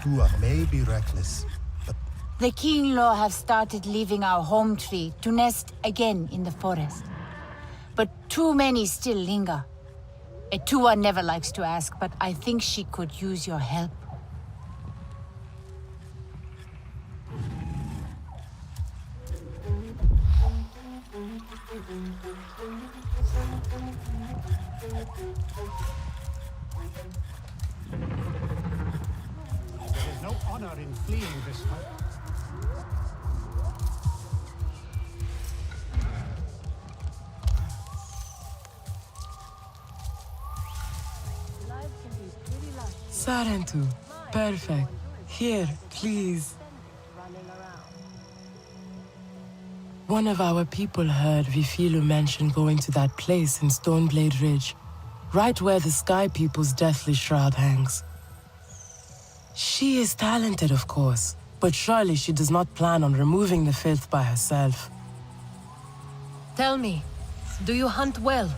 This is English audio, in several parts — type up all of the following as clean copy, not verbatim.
Tuar may be reckless, but... The Keen-Law have started leaving our home tree to nest again in the forest. But too many still linger. Tuar never likes to ask, but I think she could use your help. There is no honor in fleeing this fight. Sarentu, perfect. Here, please. One of our people heard Vifilu mention going to that place in Stoneblade Ridge, right where the Sky People's deathly shroud hangs. She is talented, of course, but surely she does not plan on removing the filth by herself. Tell me, do you hunt well?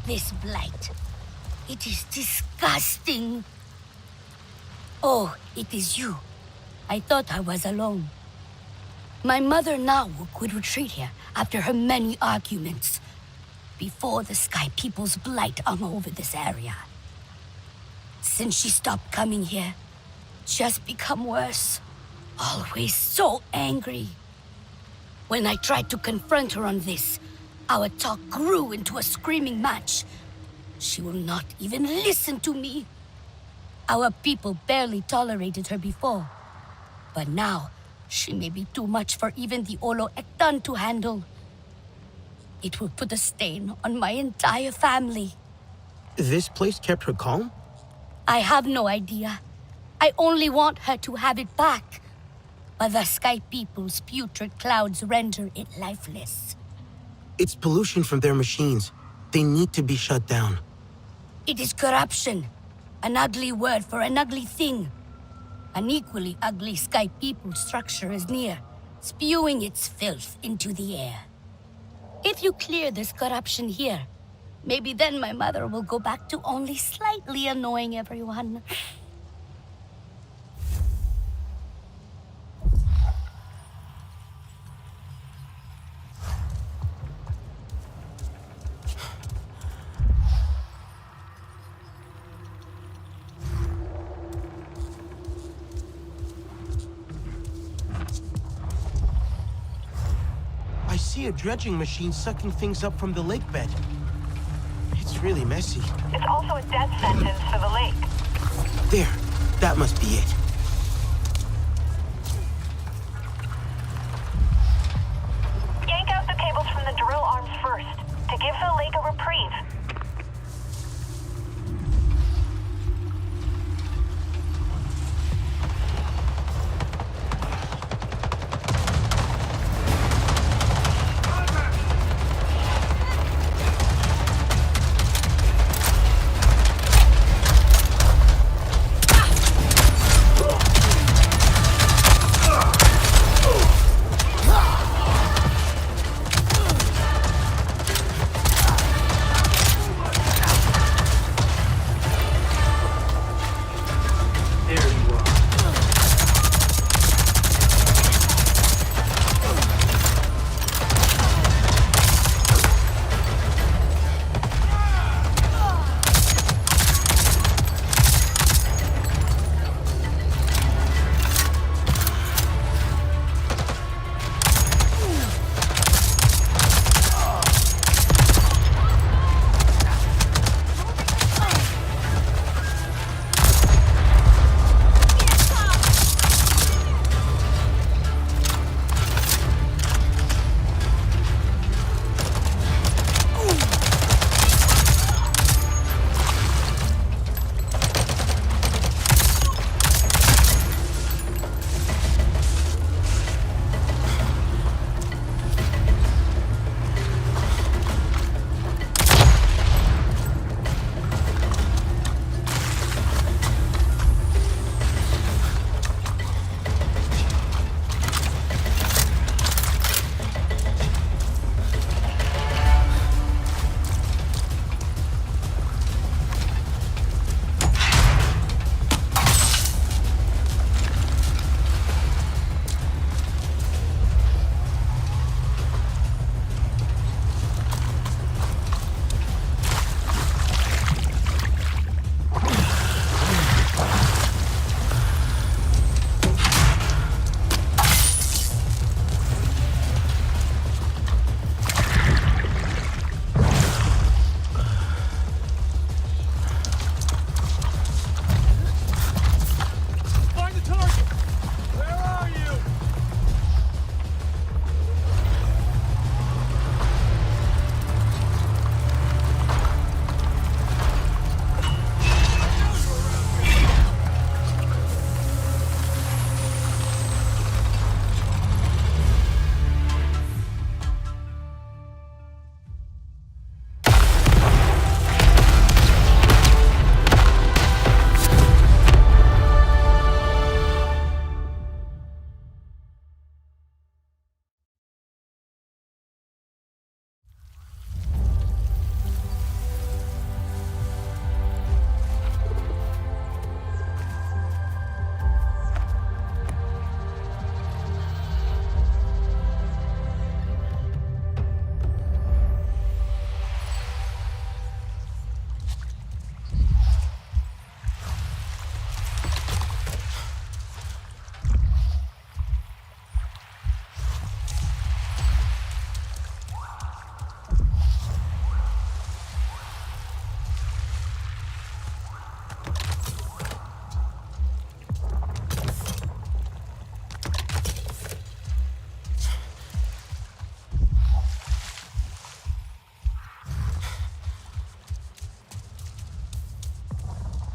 This blight. It is disgusting. Oh, it is you. I thought I was alone. My mother now would retreat here after her many arguments, before the Sky People's blight hung over this area. Since she stopped coming here, she has become worse. Always so angry. When I tried to confront her on this, our talk grew into a screaming match. She will not even listen to me. Our people barely tolerated her before, but now she may be too much for even the Olo Ektan to handle. It will put a stain on my entire family. This place kept her calm? I have no idea. I only want her to have it back. But the Sky People's putrid clouds render it lifeless. It's pollution from their machines. They need to be shut down. It is corruption. An ugly word for an ugly thing. An equally ugly Sky People structure is near, spewing its filth into the air. If you clear this corruption here, maybe then my mother will go back to only slightly annoying everyone. I see a dredging machine sucking things up from the lake bed. It's really messy. It's also a death sentence for the lake. There, that must be it. Yank out the cables from the drill arms first, to give the lake a reprieve.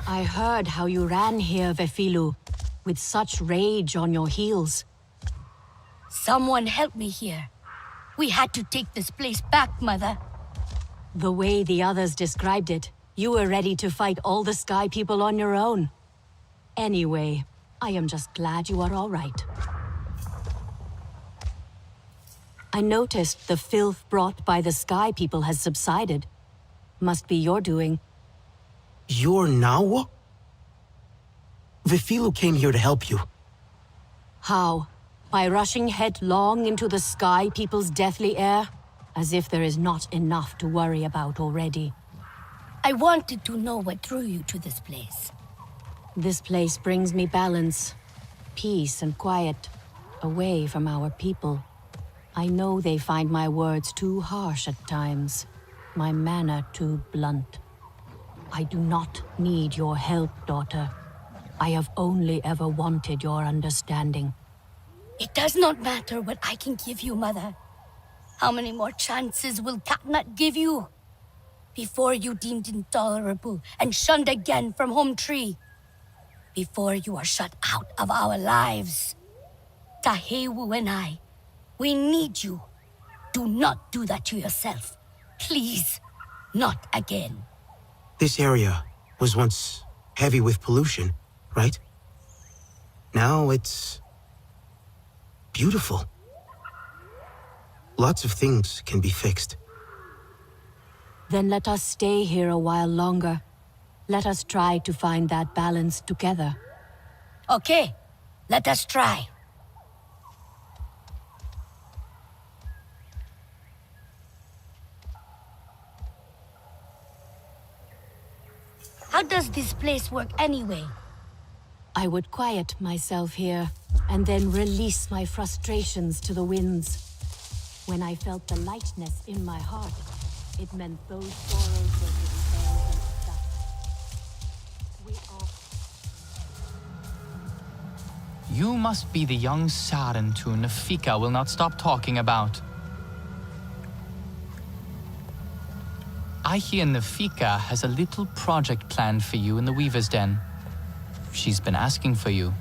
I heard how you ran here, Vefilu, with such rage on your heels. Someone help me here. We had to take this place back, Mother. The way the others described it, you were ready to fight all the Sky People on your own. Anyway, I am just glad you are all right. I noticed the filth brought by the Sky People has subsided. Must be your doing. You're Nawa? Vefilu came here to help you. How? By rushing headlong into the Sky People's deathly air? As if there is not enough to worry about already. I wanted to know what drew you to this place. This place brings me balance, peace and quiet, away from our people. I know they find my words too harsh at times, my manner too blunt. I do not need your help, daughter. I have only ever wanted your understanding. It does not matter what I can give you, Mother. How many more chances will Katnat give you? Before you deemed intolerable and shunned again from Home Tree. Before you are shut out of our lives. Tahewu and I, we need you. Do not do that to yourself. Please, not again. This area was once heavy with pollution, right? Now it's beautiful. Lots of things can be fixed. Then let us stay here a while longer. Let us try to find that balance together. Okay, let us try. How does this place work anyway? I would quiet myself here, and then release my frustrations to the winds. When I felt the lightness in my heart, it meant those sorrows were dispelled and dust. We all... You must be the young Saren who Nafika will not stop talking about. I hear Nafika has a little project planned for you in the Weaver's Den. She's been asking for you.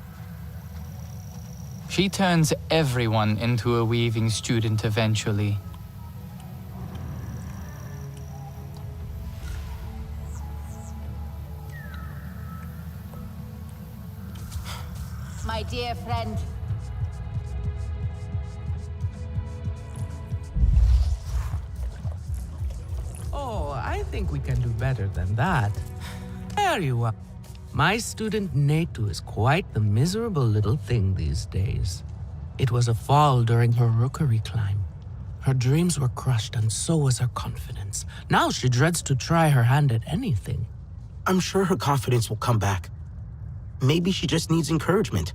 She turns everyone into a weaving student eventually. My dear friend. Oh, I think we can do better than that. There you are. My student Netu is quite the miserable little thing these days. It was a fall during her rookery climb. Her dreams were crushed and so was her confidence. Now she dreads to try her hand at anything. I'm sure her confidence will come back. Maybe she just needs encouragement.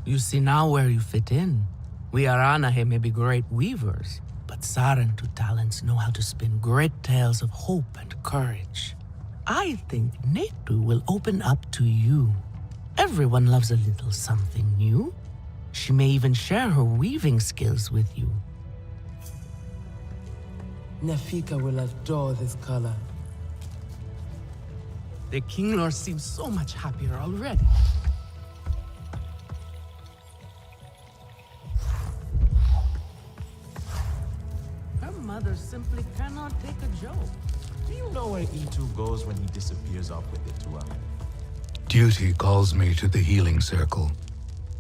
You see now where you fit in. We Aranahe may be great weavers, but Sarentu talents know how to spin great tales of hope and courage. I think Netu will open up to you. Everyone loves a little something new. She may even share her weaving skills with you. Nafika will adore this color. The King Lord seems so much happier already. Her mother simply cannot take a joke. Do you know where E2 goes when he disappears off with the Tua? Duty calls me to the healing circle.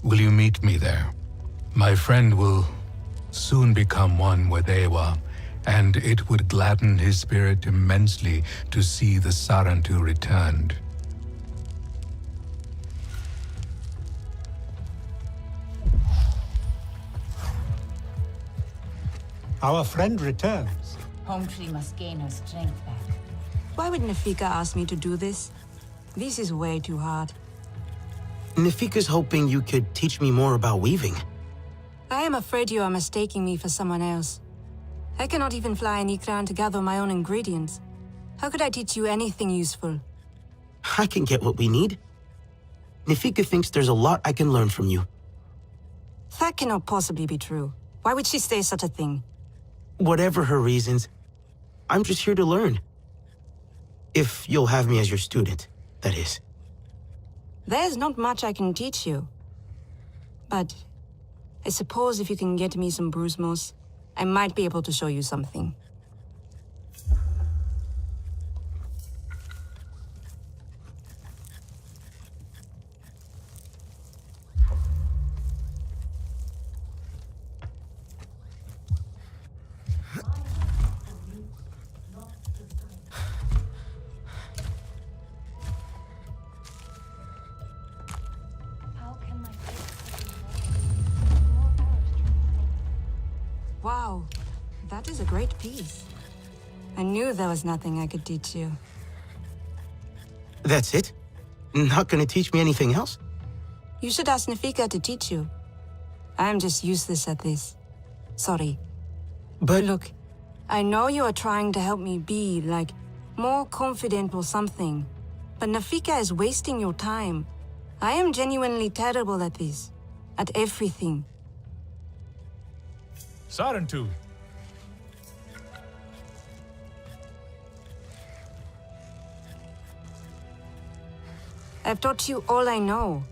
Will you meet me there? My friend will soon become one with Ewa, and it would gladden his spirit immensely to see the Sarentu returned. Our friend returns. Home Tree must gain her strength back. Why would Nafika ask me to do this? This is way too hard. Nafika's hoping you could teach me more about weaving. I am afraid you are mistaking me for someone else. I cannot even fly an Ikran to gather my own ingredients. How could I teach you anything useful? I can get what we need. Nafika thinks there's a lot I can learn from you. That cannot possibly be true. Why would she say such a thing? Whatever her reasons, I'm just here to learn. If you'll have me as your student, that is. There's not much I can teach you. But I suppose if you can get me some bruise moss, I might be able to show you something. Wow, that is a great piece. I knew there was nothing I could teach you. That's it? Not gonna teach me anything else? You should ask Nafika to teach you. I am just useless at this. Sorry. But look, I know you are trying to help me be, like, more confident or something. But Nafika is wasting your time. I am genuinely terrible at this. At everything. Sarentu. I've taught you all I know.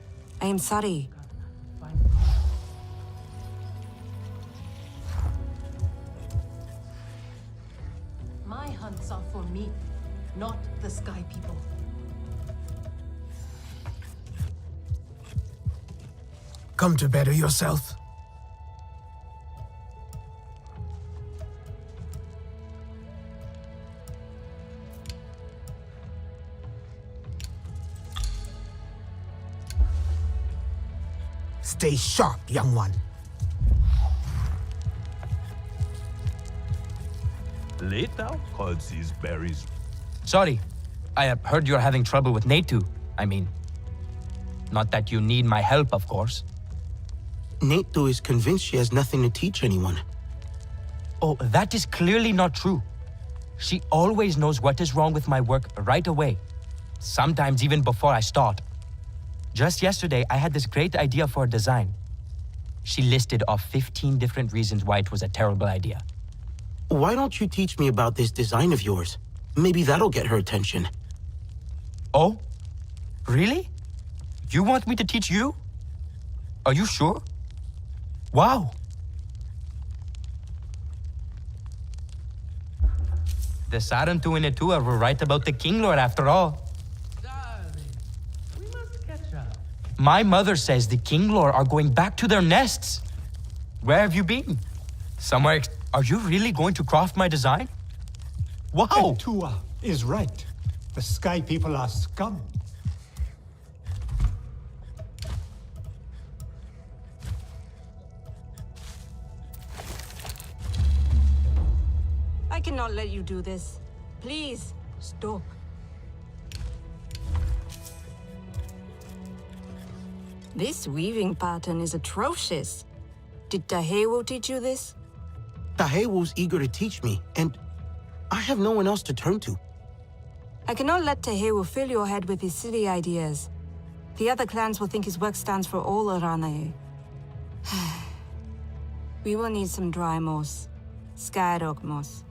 I am sorry. My hunts are for me, not the Sky People. Come to better yourself. Stay sharp, young one. Later calls these berries. Sorry, I have heard you're having trouble with Natu. I mean, not that you need my help, of course. Natu is convinced she has nothing to teach anyone. Oh, that is clearly not true. She always knows what is wrong with my work right away. Sometimes even before I start. Just yesterday, I had this great idea for a design. She listed off 15 different reasons why it was a terrible idea. Why don't you teach me about this design of yours? Maybe that'll get her attention. Oh? Really? You want me to teach you? Are you sure? Wow. The Sarentu and Etua were right about the King Lord after all. My mother says the King Lord are going back to their nests. Where have you been? Somewhere. Are you really going to craft my design? Wow! Tua is right. The Sky People are scum. I cannot let you do this. Please, stop. This weaving pattern is atrocious. Did Tahewu teach you this? Tahewu's eager to teach me, and I have no one else to turn to. I cannot let Tahewu fill your head with his silly ideas. The other clans will think his work stands for all Aranahe. We will need some dry moss. Skyrock moss.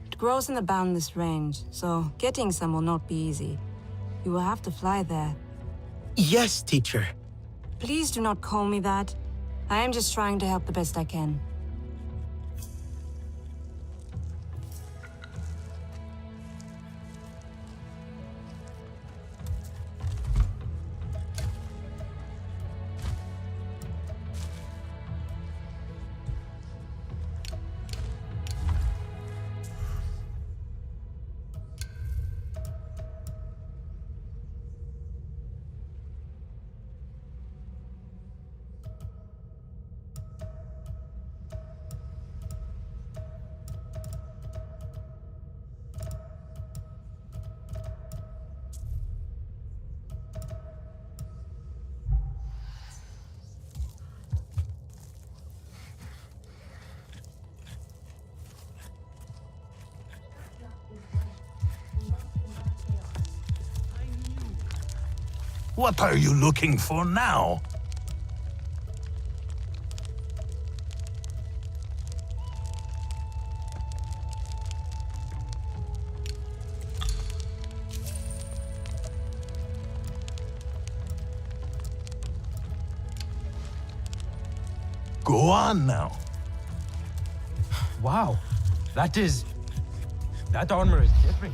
It grows in the boundless range, so getting some will not be easy. You will have to fly there. Yes, teacher. Please do not call me that. I am just trying to help the best I can. What are you looking for now? Go on now. Wow, that armor is different.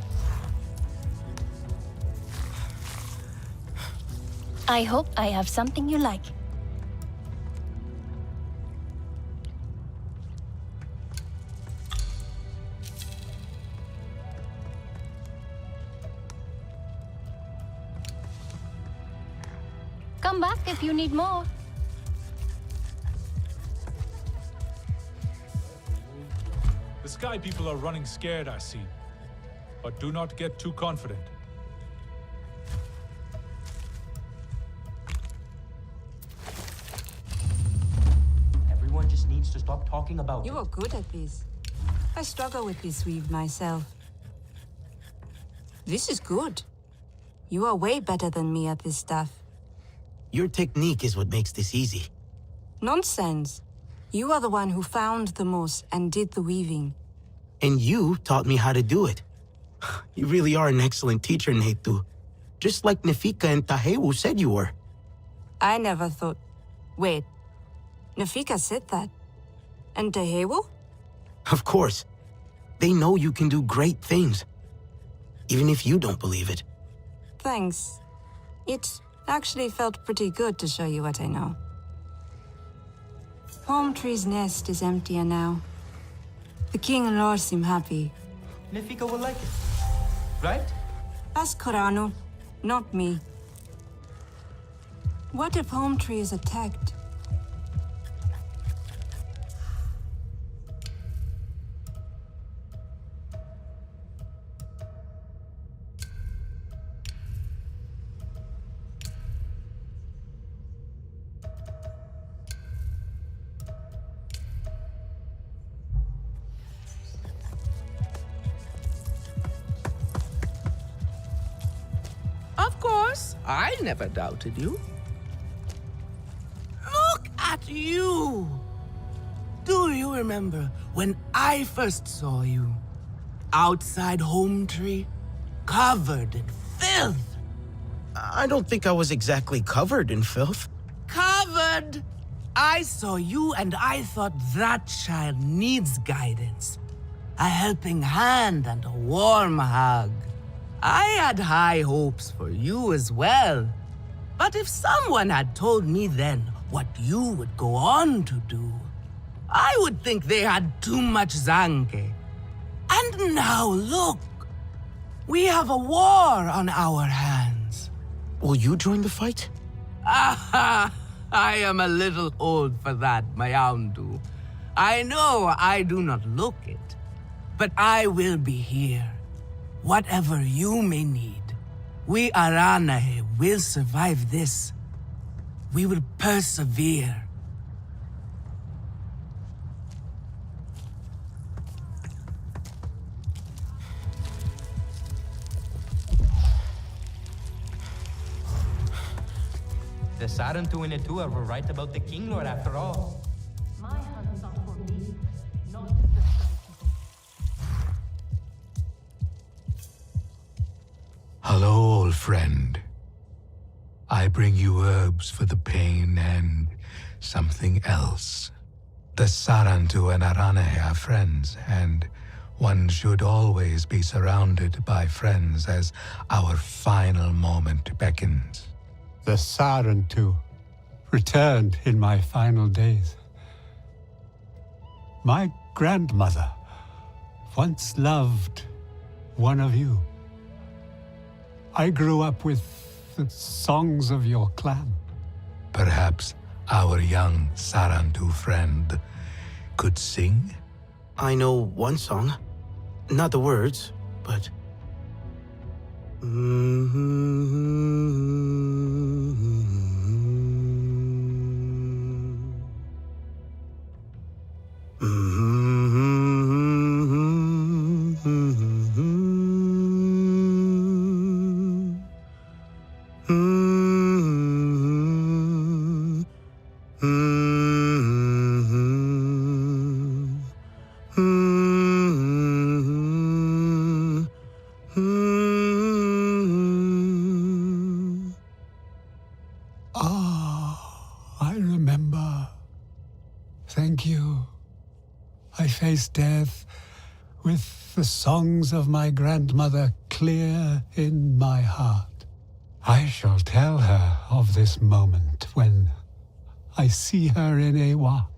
I hope I have something you like. Come back if you need more. The Sky People are running scared, I see. But do not get too confident. Everyone just needs to stop talking about it. You are good at this. I struggle with this weave myself. This is good. You are way better than me at this stuff. Your technique is what makes this easy. Nonsense. You are the one who found the moss and did the weaving. And you taught me how to do it. You really are an excellent teacher, Netu. Just like Nefika and Tahewu said you were. I never thought... Wait. Nefika said that. And Tahewu? Of course. They know you can do great things. Even if you don't believe it. Thanks. It actually felt pretty good to show you what I know. Palm Tree's nest is emptier now. The king and Lord seem happy. Nefika will like it, right? Ask Koranu, not me. What if Palm Tree is attacked? Of course, I never doubted you. Look at you! Do you remember when I first saw you? Outside Home Tree, covered in filth. I don't think I was exactly covered in filth. Covered! I saw you and I thought that child needs guidance. A helping hand and a warm hug. I had high hopes for you as well. But if someone had told me then what you would go on to do, I would think they had too much Zanke. And now look, we have a war on our hands. Will you join the fight? Ah, I am a little old for that, my Aundu. I know I do not look it, but I will be here. Whatever you may need, we Aranahe will survive this. We will persevere. The Sarantu and Etua were right about the King Lord after all. My hunts are for me, not the Sky People. Hello, old friend. I bring you herbs for the pain and something else. The Sarantu and Aranahe are friends, and one should always be surrounded by friends as our final moment beckons. The Sarantu returned in my final days. My grandmother once loved one of you. I grew up with the songs of your clan. Perhaps our young Sarantu friend could sing? I know one song. Not the words, but... face death with the songs of my grandmother clear in my heart. I shall tell her of this moment when I see her in Ewa.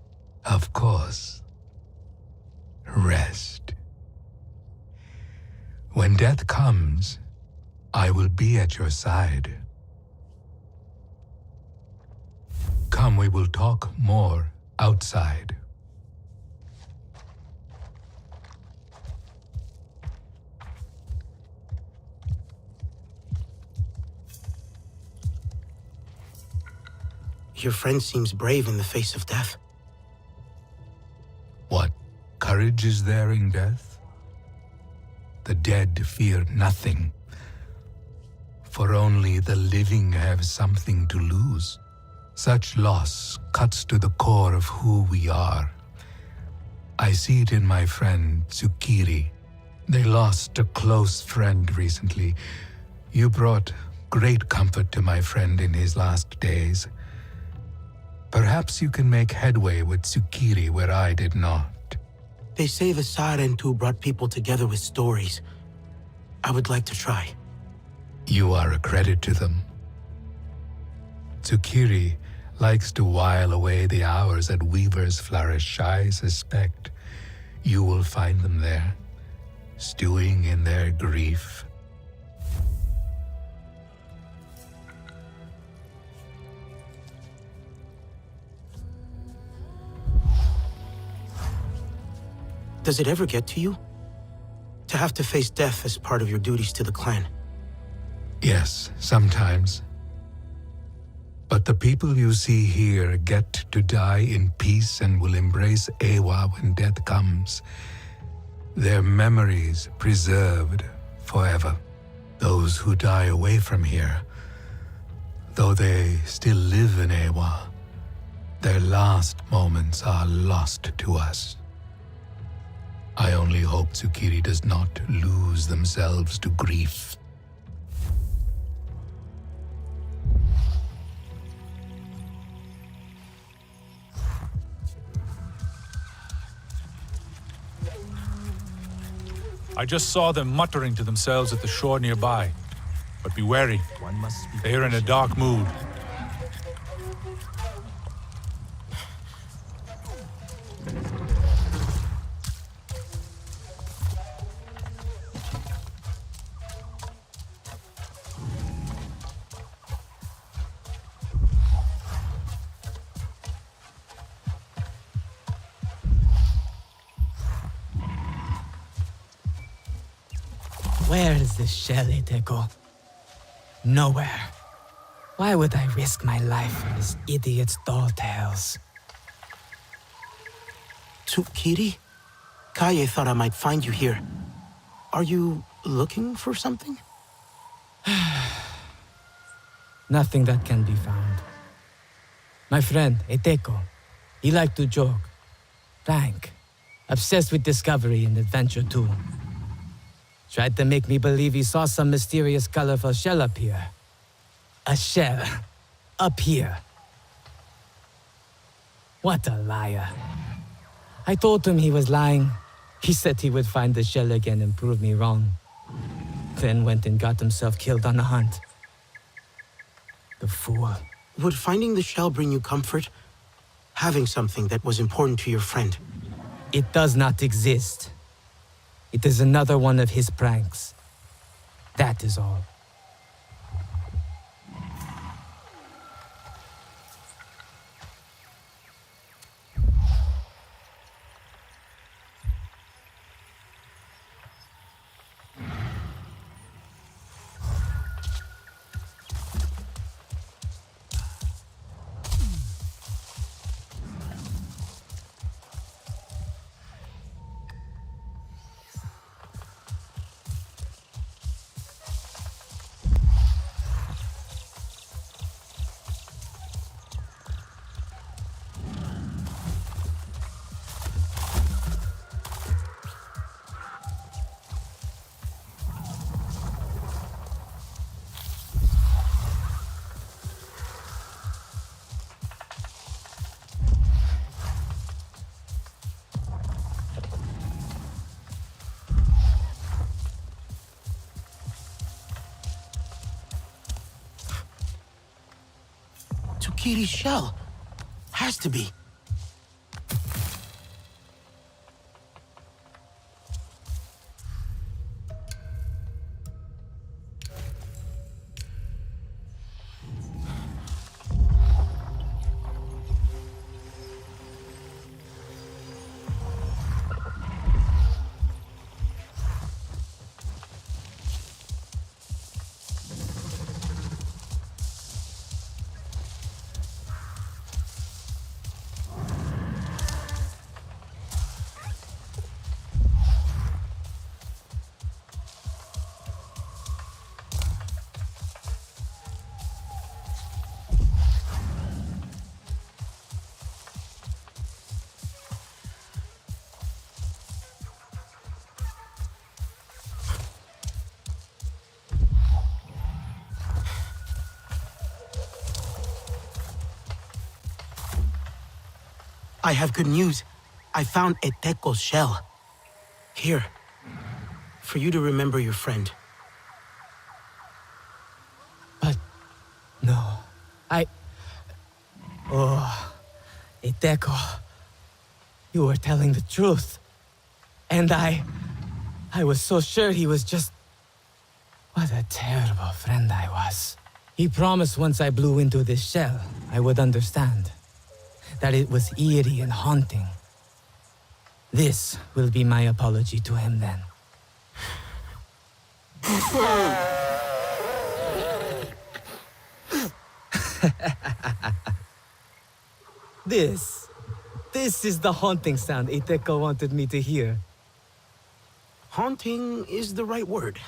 Of course. Rest. When death comes, I will be at your side. Come, we will talk more outside. Your friend seems brave in the face of death. What courage is there in death? The dead fear nothing, for only the living have something to lose. Such loss cuts to the core of who we are. I see it in my friend Tsukiri. They lost a close friend recently. You brought great comfort to my friend in his last days. Perhaps you can make headway with Tsukiri where I did not. They say the Sarentu brought people together with stories. I would like to try. You are a credit to them. Tsukiri likes to while away the hours at Weaver's Flourish. I suspect you will find them there, stewing in their grief. Does it ever get to you? To have to face death as part of your duties to the clan? Yes, sometimes. But the people you see here get to die in peace and will embrace Ewa when death comes. Their memories preserved forever. Those who die away from here, though they still live in Ewa, their last moments are lost to us. I only hope Tsukiri does not lose themselves to grief. I just saw them muttering to themselves at the shore nearby. But be wary. They are in a dark mood. Where is this shell, Eteko? Nowhere. Why would I risk my life for this idiot's doll tales? Tsukiri? Kaye thought I might find you here. Are you looking for something? Nothing that can be found. My friend, Eteko, he liked to joke. Frank, obsessed with discovery and adventure too. Tried to make me believe he saw some mysterious, colorful shell up here. A shell. Up here. What a liar. I told him he was lying. He said he would find the shell again and prove me wrong. Then went and got himself killed on the hunt. The fool. Would finding the shell bring you comfort? Having something that was important to your friend? It does not exist. It is another one of his pranks. That is all. Kitty's shell. Has to be. I have good news. I found Eteco's shell. Here, for you to remember your friend. But, no, Oh, Eteco, you were telling the truth. And I was so sure he was just... What a terrible friend I was. He promised once I blew into this shell, I would understand. That it was eerie and haunting. This will be my apology to him then. This is the haunting sound Eteco wanted me to hear. Haunting is the right word.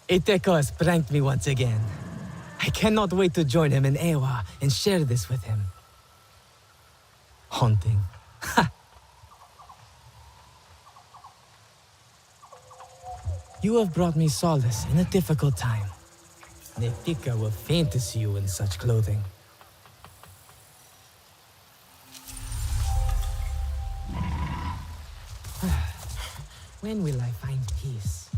Eteco has pranked me once again. I cannot wait to join him in Ewa and share this with him. Haunting. Ha! You have brought me solace in a difficult time. Nefika will faint to see you in such clothing. When will I find peace?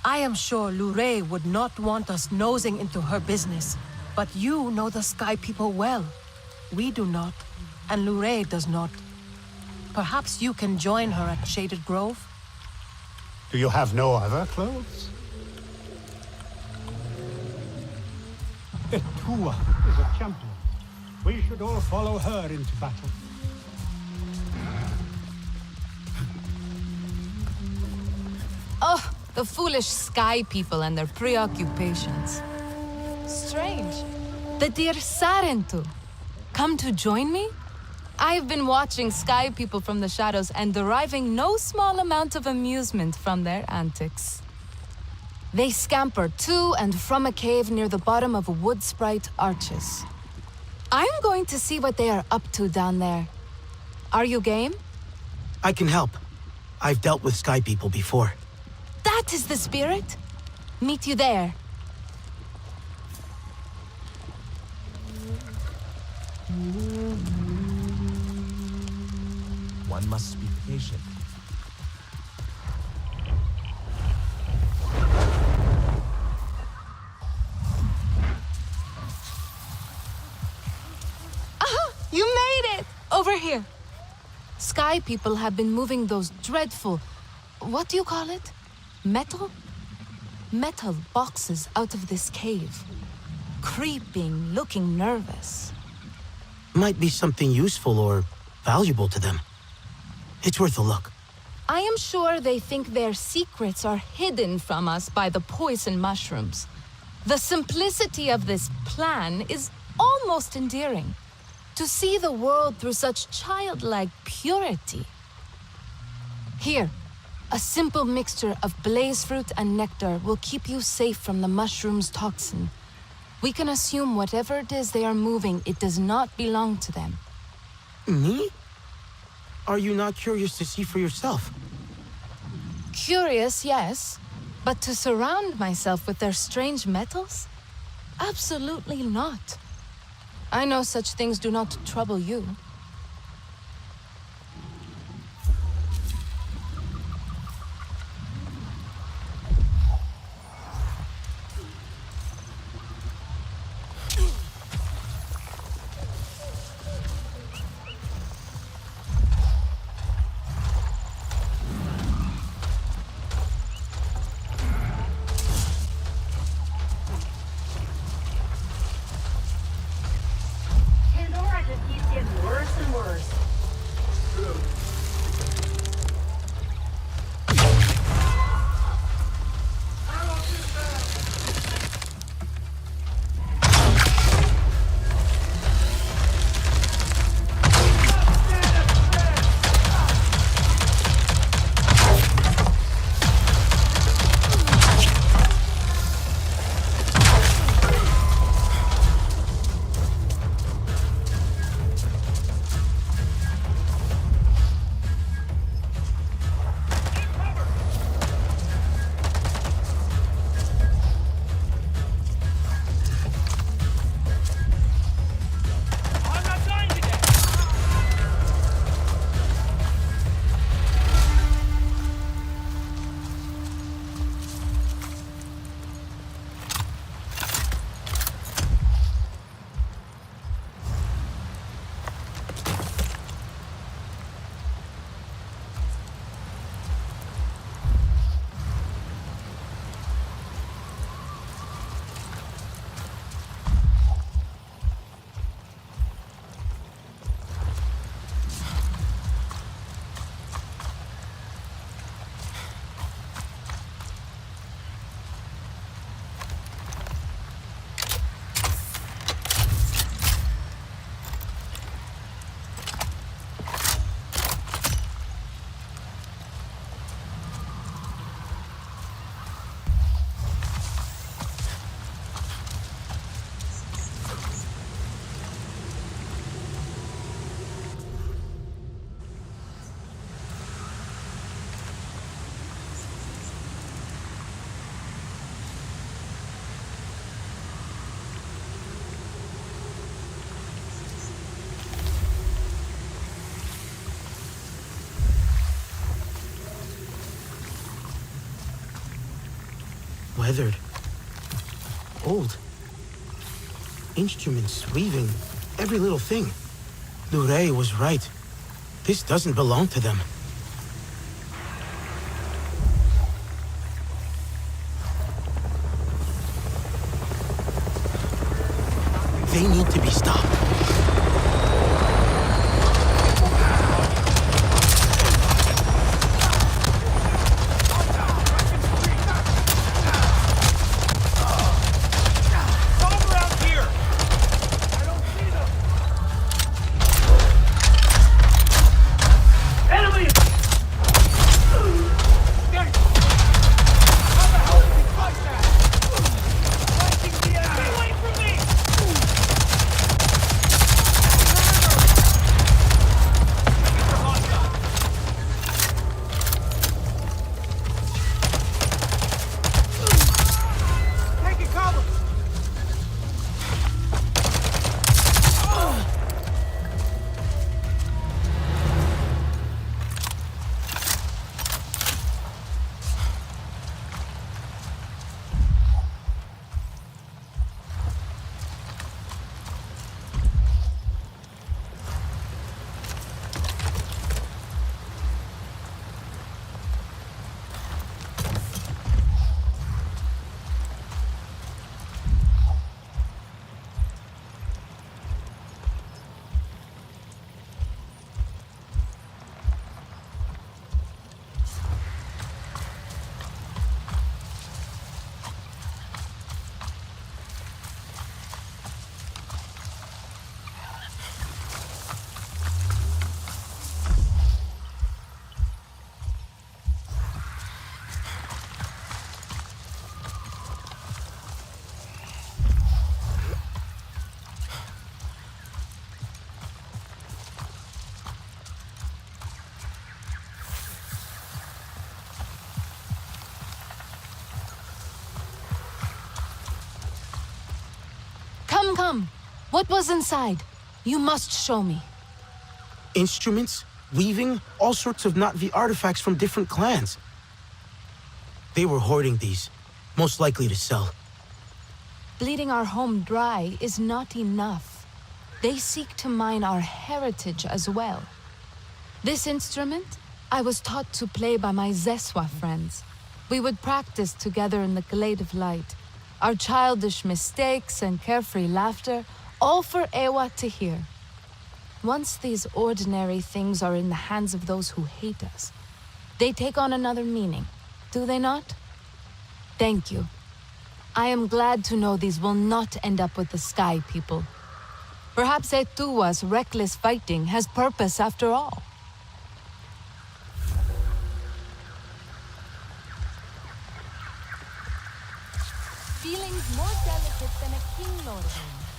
I am sure Lure would not want us nosing into her business. But you know the Sky People well. We do not, and Lure does not. Perhaps you can join her at Shaded Grove? Do you have no other clothes? Etua is a champion. We should all follow her into battle. Oh, the foolish Sky People and their preoccupations. Strange. The dear Sarentu. Come to join me? I've been watching Sky People from the shadows and deriving no small amount of amusement from their antics. They scamper to and from a cave near the bottom of wood sprite arches. I'm going to see what they are up to down there. Are you game? I can help. I've dealt with Sky People before. That is the spirit. Meet you there. One must be patient. You made it! Over here. Sky People have been moving those dreadful... what do you call it? Metal boxes out of this cave. Creeping, looking nervous. Might be something useful or valuable to them. It's worth a look. I am sure they think their secrets are hidden from us by the poison mushrooms. The simplicity of this plan is almost endearing. To see the world through such childlike purity. Here, a simple mixture of blaze fruit and nectar will keep you safe from the mushroom's toxin. We can assume whatever it is they are moving, it does not belong to them. Me? Are you not curious to see for yourself? Curious, yes. But to surround myself with their strange metals? Absolutely not. I know such things do not trouble you. weathered. Old. Instruments, weaving, every little thing. Lure was right. This doesn't belong to them. They need to be stopped. Come. What was inside? You must show me. Instruments, weaving, all sorts of Na'vi artifacts from different clans. They were hoarding these, most likely to sell. Bleeding our home dry is not enough. They seek to mine our heritage as well. This instrument, I was taught to play by my Zeswa friends. We would practice together in the glade of light. Our childish mistakes and carefree laughter, all for Ewa to hear. Once these ordinary things are in the hands of those who hate us, they take on another meaning, do they not? Thank you. I am glad to know these will not end up with the Sky People. Perhaps Etua's reckless fighting has purpose after all. Feelings more delicate than a king lording.